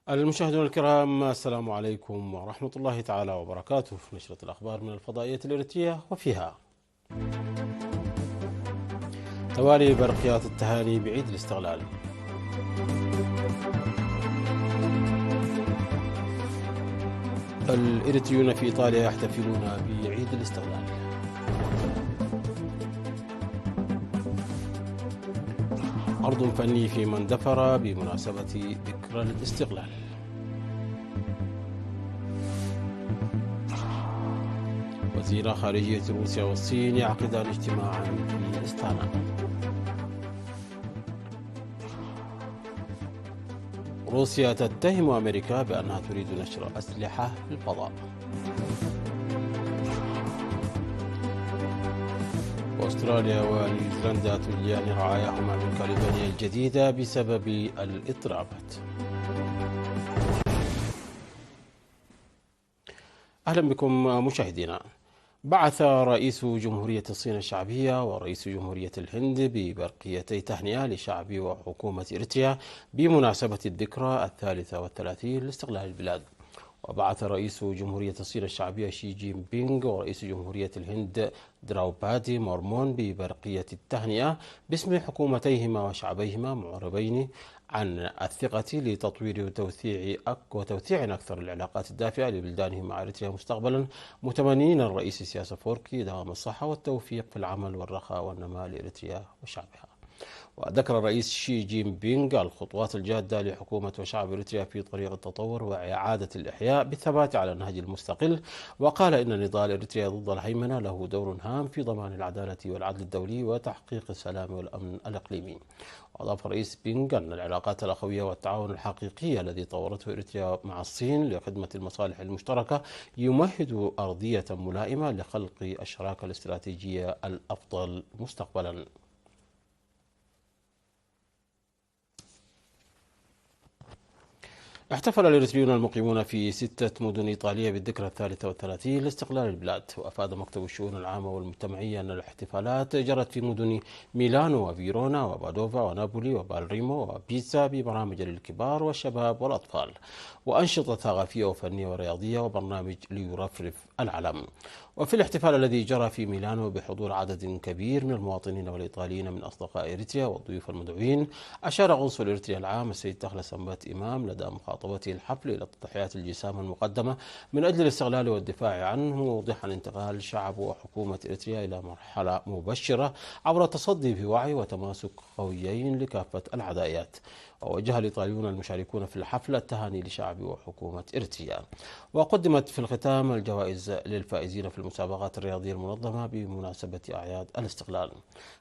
المشاهدون الكرام، السلام عليكم ورحمة الله تعالى وبركاته. في نشرة الأخبار من الفضائية الإريترية، وفيها توالي برقيات التهاني بعيد الاستقلال. الإريتريون في إيطاليا يحتفلون بعيد الاستقلال. عرض فني في مندفر بمناسبة ذكرى الاستقلال. وزير خارجية روسيا والصين يعقدان اجتماعا في استانا. روسيا تتهم أمريكا بأنها تريد نشر أسلحة في الفضاء. وأستراليا ونيوزيلندا تلجيان رعاياهما من كاليفورنيا الجديدة بسبب الاضطرابات. أهلا بكم مشاهدينا. بعث رئيس جمهورية الصين الشعبية ورئيس جمهورية الهند ببرقيتي تهنئة لشعب وحكومة إريتريا بمناسبة الذكرى 33 لاستقلال البلاد. وبعث رئيس جمهورية الصين الشعبية شي جين بينغ ورئيس جمهورية الهند دراوبادي مورمون ببرقية التهنئة باسم حكومتيهما وشعبيهما، معربين عن الثقة لتطوير وتوسيع أكثر العلاقات الدافئة لبلدانهم مع إريتريا مستقبلا، متمنين الرئيس سياس أفوركي دوام الصحة والتوفيق في العمل والرخاء والنماء لإريتريا وشعبها. وذكر الرئيس شي جين بينغ الخطوات الجادة لحكومة وشعب إريتريا في طريق التطور وإعادة الإحياء بالثبات على النهج المستقل، وقال إن نضال إريتريا ضد الهيمنة له دور هام في ضمان العدالة والعدل الدولي وتحقيق السلام والأمن الإقليمي. وأضاف الرئيس بينغ أن العلاقات الأخوية والتعاون الحقيقي الذي طورته إريتريا مع الصين لخدمة المصالح المشتركة يمهد أرضية ملائمة لخلق الشراكة الاستراتيجية الأفضل مستقبلا. احتفل الإريتريون المقيمون في 6 مدن إيطالية بالذكرى 33 لاستقلال البلاد. وأفاد مكتب الشؤون العامة والمجتمعية أن الاحتفالات جرت في مدن ميلانو وفيرونا وبادوفا ونابولي وبالريمو وبيتزا ببرامج للكبار والشباب والأطفال وأنشطة ثقافية وفنية ورياضية وبرنامج ليرفرف العلم. وفي الاحتفال الذي جرى في ميلانو بحضور عدد كبير من المواطنين والإيطاليين من أصدقاء إريتريا والضيوف المدعوين، أشار قنصل إريتريا العام السيد تخلص أنبات إمام لدى مخاطبته الحفل إلى تضحيات الجسام المقدمة من أجل الاستقلال والدفاع عنه، موضحا انتقال شعب وحكومة إريتريا إلى مرحلة مبشرة عبر التصدي بوعي وتماسك قويين لكافة العدائيات. ووجه الإيطاليون المشاركون في الحفل التهاني لشعب وحكومة إريتريا. وقدمت في الختام الجوائز للفائزين في المسابقات الرياضية المنظمة بمناسبة أعياد الاستقلال.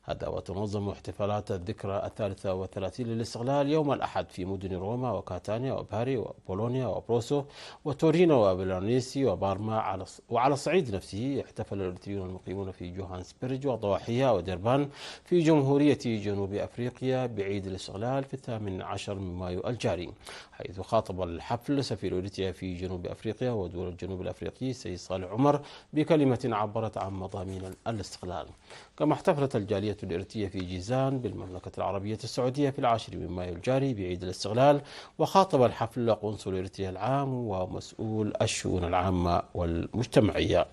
هذا وتنظم احتفالات الذكرى 33 للاستقلال يوم الأحد في مدن روما وكاتانيا وباري وبولونيا وبروسو وتورينو وبلانيسي وبارما. وعلى الصعيد نفسه احتفل الإريتريون المقيمون في جوهانسبرج وضواحيها ودربان في جمهورية جنوب أفريقيا بعيد الاستقلال في 18 من مايو الجاري، حيث خاطب الحفل سفير إريتريا في جنوب أفريقيا ودول الجنوب الأفريقي السيد صالح عمر بكلمة عبرت عن مضامين الاستقلال. كما احتفلت الجالية الإريترية في جيزان بالمملكة العربية السعودية في 10 من مايو الجاري بعيد الاستقلال، وخاطب الحفل قنصل إريتريا العام ومسؤول الشؤون العامة والمجتمعية.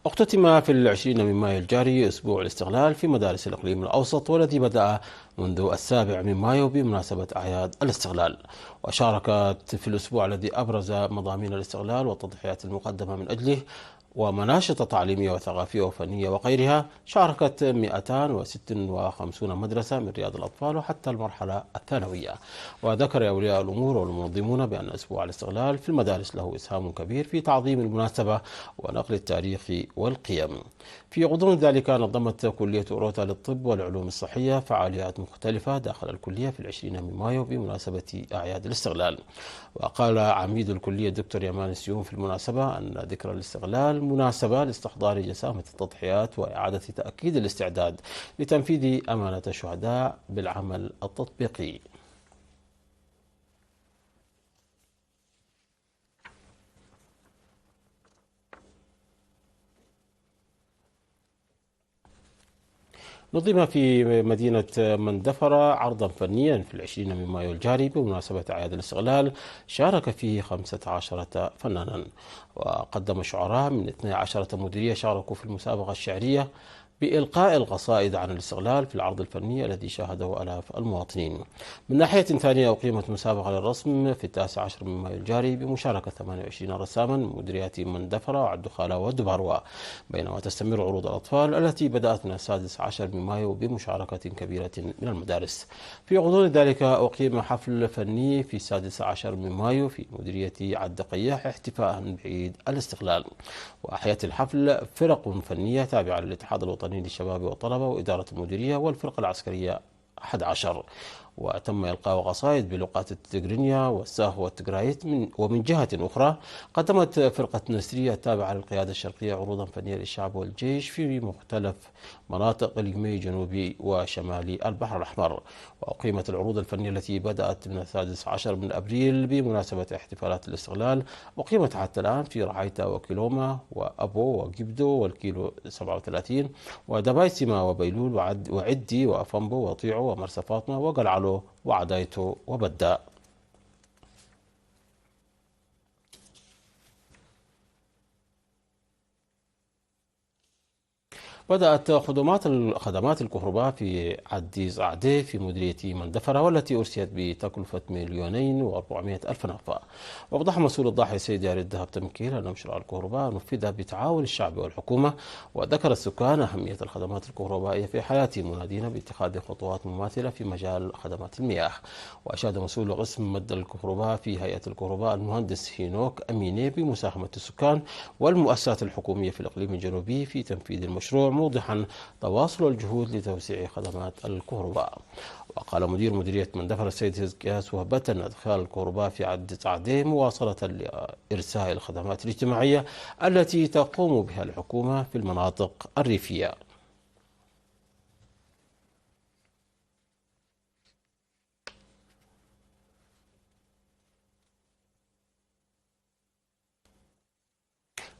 اختتم في 20 من مايو الجاري أسبوع الاستقلال في مدارس الإقليم الأوسط، والذي بدأ منذ 7 من مايو بمناسبة أعياد الاستقلال. وشاركت في الأسبوع الذي أبرز مضامين الاستقلال والتضحيات المقدمة من أجله ومناشط تعليمية وثقافية وفنية وغيرها، شاركت 256 مدرسة من رياض الأطفال وحتى المرحلة الثانوية. وذكر أولياء الأمور والمنظمون بأن أسبوع الاستقلال في المدارس له إسهام كبير في تعظيم المناسبة ونقل التاريخ والقيم. في غضون ذلك نظمت كلية أوروتا للطب والعلوم الصحية فعاليات مختلفة داخل الكلية في 20 من مايو بمناسبة أعياد الاستقلال. وقال عميد الكلية الدكتور يمان السيوم في المناسبة أن ذكرى الاستقلال مناسبة لاستحضار جسامة التضحيات وإعادة تأكيد الاستعداد لتنفيذ أمانة الشهداء بالعمل التطبيقي. نظم في مدينة مندفرة عرضا فنيا في 20 من مايو الجاري بمناسبة أعياد الاستقلال شارك فيه 15 فنانا، وقدم شعراء من 12 مديرية شاركوا في المسابقة الشعرية بإلقاء القصائد عن الاستقلال في العرض الفني الذي شاهده آلاف المواطنين. من ناحية ثانية أقيمت مسابقة للرسم في 19 من مايو الجاري بمشاركة 28 رساما من مديريات مندفرة وعدخالة ودبروة، بينما تستمر عروض الأطفال التي بدأت من 16 من مايو بمشاركة كبيرة من المدارس. في غضون ذلك أقيم حفل فني في 16 من مايو في مديرية عد قياح احتفاء بعيد الاستقلال، وأحيت الحفل فرق فنية تابعة للاتحاد الوطني للشباب والطلبة وإدارة المديرية والفرقة العسكرية 11، وتم إلقاء قصائد بلغات التجرينيا والساه والتجرايت. ومن جهة أخرى قدمت فرقة نسرية التابعة للقيادة الشرقية عروضا فنية للشعب والجيش في مختلف مناطق اليمي جنوبي وشمالي البحر الأحمر. وأقيمت العروض الفنية التي بدأت من 16 من أبريل بمناسبة احتفالات الاستقلال أقيمت حتى الآن في رعايتا وكيلوما وأبو وجبدو والكيلو 37 ودبايسما وبيلول وعدي وأفنبو وطيعو ومرسى فاطمة وقلعلو وعدايتو وبداء. بدأت خدمات الكهرباء في عديز أعدي في مديرية مندفرة، والتي أرسيت بتكلفة 2,400,000 نفق. وأوضح مسؤول الضاحية السيد ياري الذهب تمكين أن مشروع الكهرباء نفذ بتعاون الشعب والحكومة، وذكر السكان أهمية الخدمات الكهربائية في حياتهم، منادين باتخاذ خطوات مماثلة في مجال خدمات المياه. وأشاد مسؤول قسم مد الكهرباء في هيئة الكهرباء المهندس هينوك أميني بمساهمة السكان والمؤسسات الحكومية في الإقليم الجنوبي في تنفيذ المشروع، موضحا تواصل الجهود لتوسيع خدمات الكهرباء. وقال مدير مديرية مندفر السيد هزقياس وهبة أن إدخال الكهرباء في عدة أعداد مواصلة لإرساء الخدمات الاجتماعية التي تقوم بها الحكومة في المناطق الريفية.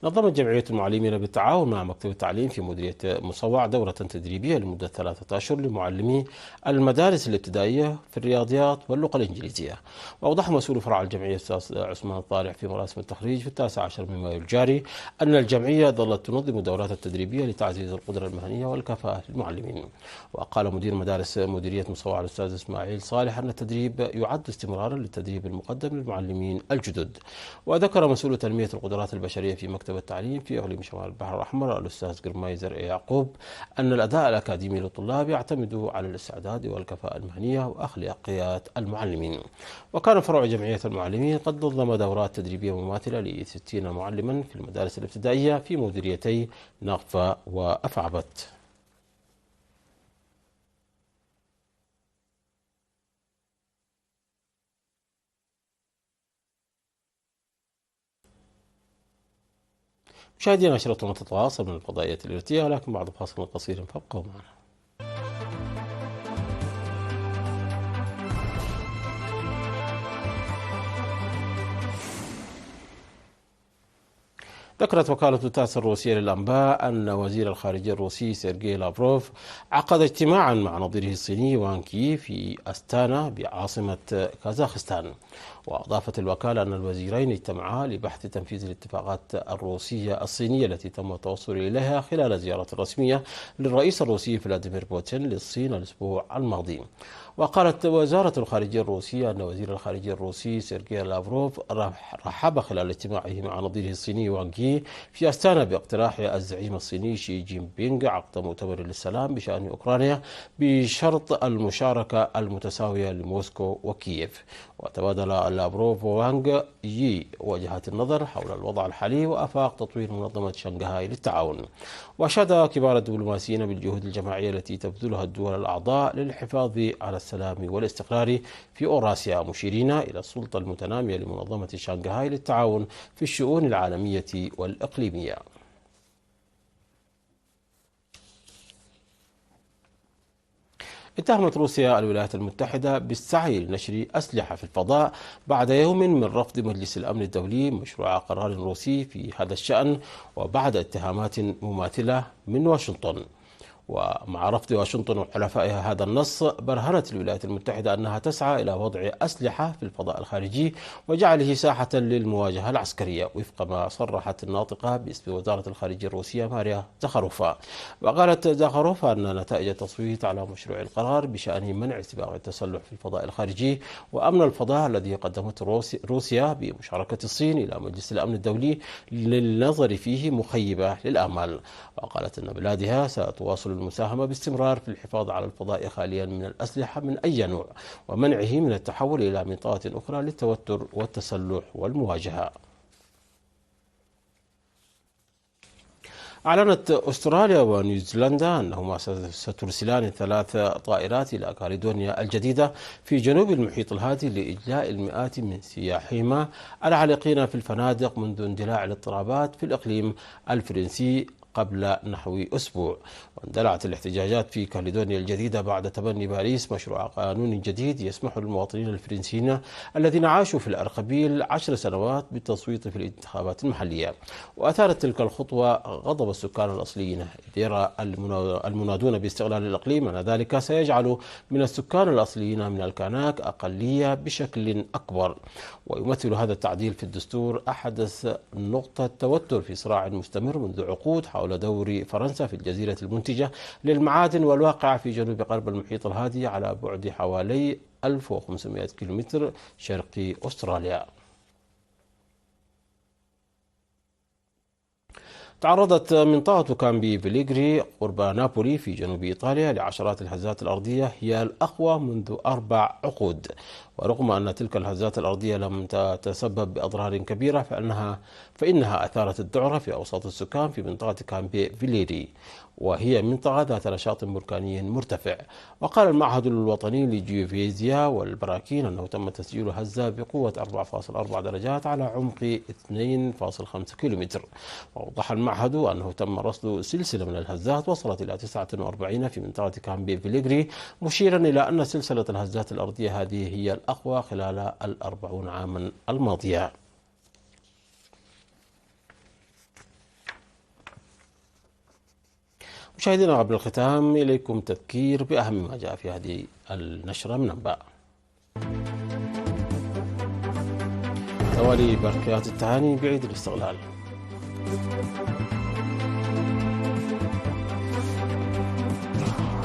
نظمت جمعية المعلمين بالتعاون مع مكتب التعليم في مديرية مصوع دورة تدريبية لمدة 3 أشهر لمعلمي المدارس الابتدائية في الرياضيات واللغة الإنجليزية. وأوضح مسؤول فرع الجمعية الأستاذ عثمان الطالع في مراسم التخريج في 19 من مايو الجاري أن الجمعية ظلت تنظم الدورات التدريبية لتعزيز القدرة المهنية والكفاءة للمعلمين. وقال مدير مدارس مديرية مصوع الأستاذ إسماعيل صالح أن التدريب يعد استمرارا للتدريب المقدم للمعلمين الجدد. وذكر مسؤول تنمية القدرات البشرية في مكتب التعليم في إقليم شمال البحر الأحمر الأستاذ قرمايزر يعقوب أن الأداء الأكاديمي للطلاب يعتمد على الاستعداد والكفاءة المهنية وأخلاقيات المعلمين. وكان فرع جمعية المعلمين قد نظم دورات تدريبية مماثلة ل60 معلما في المدارس الابتدائية في مديريتي نغفة وأفعبت. مشاهدينا نشرة تتواصل من الفضائية الإرتياح، لكن بعد فاصل قصير فابقوا معنا. ذكرت وكالة تاس الروسية للأنباء أن وزير الخارجية الروسي سيرجي لافروف عقد اجتماعا مع نظيره الصيني وان كي في أستانا بعاصمة كازاخستان. وأضافت الوكالة أن الوزيرين اجتمعا لبحث تنفيذ الاتفاقات الروسية الصينية التي تم التوصل إليها خلال زيارة رسمية للرئيس الروسي فلاديمير بوتين للصين الأسبوع الماضي. وقالت وزارة الخارجية الروسية أن وزير الخارجية الروسي سيرجي لافروف رحب خلال اجتماعه مع نظيره الصيني وان كي في أستانا باقتراح الزعيم الصيني شي جين بينغ عقد مؤتمر للسلام بشأن أوكرانيا بشرط المشاركة المتساوية لموسكو وكييف. وتبادل لافروف ووانغ يي وجهات النظر حول الوضع الحالي وآفاق تطوير منظمة شنغهاي للتعاون. وأشاد كبار الدبلوماسيين بالجهود الجماعية التي تبذلها الدول الأعضاء للحفاظ على السلام والاستقرار في أوراسيا، مشيرين إلى السلطة المتنامية لمنظمة شنغهاي للتعاون في الشؤون العالمية والإقليمية. اتهمت روسيا الولايات المتحدة بالسعي لنشر أسلحة في الفضاء بعد يوم من رفض مجلس الأمن الدولي مشروع قرار روسي في هذا الشأن، وبعد اتهامات مماثلة من واشنطن. ومع رفض واشنطن وحلفائها هذا النص، برهنت الولايات المتحدة أنها تسعى إلى وضع أسلحة في الفضاء الخارجي وجعله ساحة للمواجهة العسكرية، وفق ما صرحت الناطقة باسم وزارة الخارجية الروسية ماريا زخاروفا. وقالت زخاروفا أن نتائج التصويت على مشروع القرار بشأن منع سباق التسلح في الفضاء الخارجي وأمن الفضاء الذي قدمته روسيا بمشاركة الصين إلى مجلس الأمن الدولي للنظر فيه مخيبة للآمال. وقالت أن بلادها ستواصل المساهمة باستمرار في الحفاظ على الفضاء خاليا من الأسلحة من أي نوع ومنعه من التحول إلى منطقة أخرى للتوتر والتسلح والمواجهة. أعلنت أستراليا ونيوزيلندا أنهما سترسلان 3 طائرات إلى كاليدونيا الجديدة في جنوب المحيط الهادي لإجلاء المئات من سياحيهما العالقين في الفنادق منذ اندلاع الاضطرابات في الإقليم الفرنسي قبل نحو أسبوع. واندلعت الاحتجاجات في كاليدونيا الجديدة بعد تبني باريس مشروع قانون جديد يسمح للمواطنين الفرنسيين الذين عاشوا في الأرخبيل 10 سنوات بالتصويت في الانتخابات المحلية. وأثارت تلك الخطوة غضب السكان الأصليين، إذ يرى المنادون باستقلال الإقليم أن ذلك سيجعل من السكان الأصليين من الكاناك أقلية بشكل أكبر. ويمثل هذا التعديل في الدستور أحدث نقطة توتر في صراع مستمر منذ عقود حول دور فرنسا في الجزيرة المنتجة للمعادن والواقعة في جنوب غرب المحيط الهادي على بعد حوالي 1500 كيلومتر شرقي أستراليا. تعرضت منطقة كامبي فيليغري قرب نابولي في جنوب إيطاليا لعشرات الهزات الأرضية هي الأقوى منذ 4 عقود. ورغم أن تلك الهزات الأرضية لم تتسبب بأضرار كبيرة فإنها أثارت الذعر في أوساط السكان في منطقة كامبي فيليري، وهي منطقة ذات نشاط بركاني مرتفع. وقال المعهد الوطني للجيوفيزيا والبراكين أنه تم تسجيل هزة بقوة 4.4 درجات على عمق 2.5 كيلومتر. وأوضح المعهد أنه تم رصد سلسلة من الهزات وصلت إلى 49 في منطقة كامبي فيليغري، مشيرا إلى أن سلسلة الهزات الأرضية هذه هي الأقوى خلال 40 عاما الماضية. مشاهدينا، قبل الختام إليكم تذكير بأهم ما جاء في هذه النشرة من أنباء. توالي بركات التهاني بعيد الاستقلال.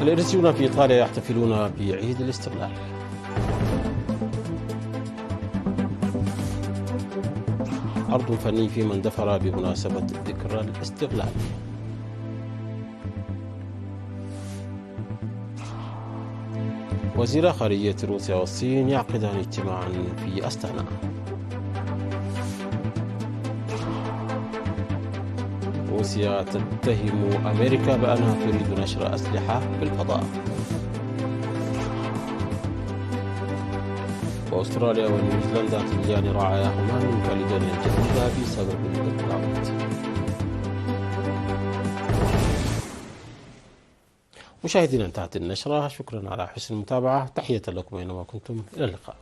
الإرثيون في إيطاليا يحتفلون بعيد الاستقلال. عرض فني في مندفرة بمناسبة ذكرى الاستقلال. وزيرا خارجية روسيا والصين يعقدان اجتماعا في أستانا. روسيا تتهم أمريكا بأنها تريد نشر أسلحة في الفضاء. وأستراليا ونيوزيلندا تلجان رعاياهما من كاليدونيا الجديدة بسبب الاضطرابات. مشاهدينا، انتهت النشرة. شكرا على حسن المتابعة. تحية لكم أينما كنتم. إلى اللقاء.